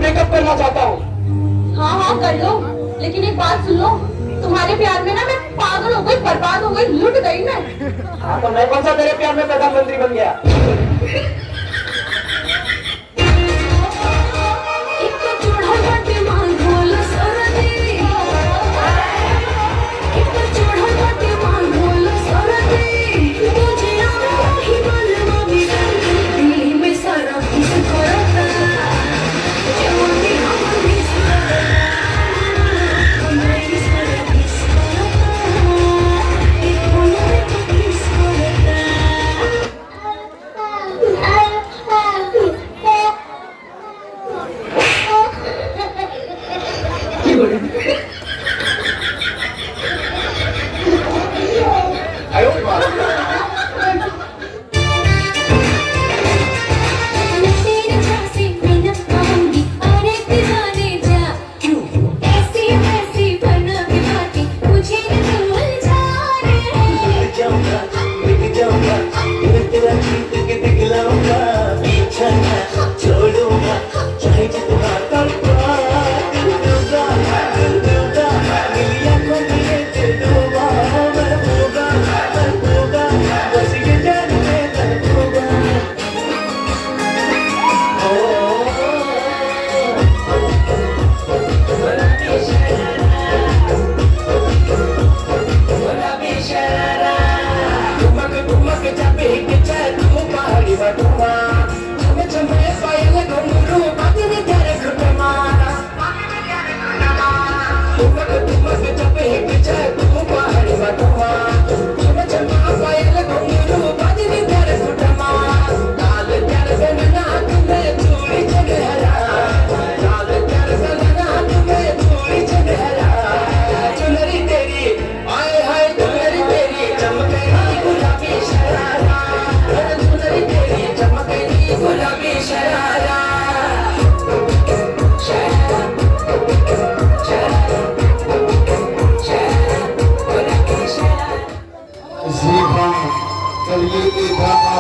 Breakup करना चाहता हूँ। हाँ हाँ कर लो, लेकिन एक बात सुन लो, तुम्हारे प्यार में ना मैं पागल हो गई, बर्बाद हो गई, लुट गई मैं। हाँ तो मैं कौन सा तेरे प्यार में प्रधानमंत्री बन गया?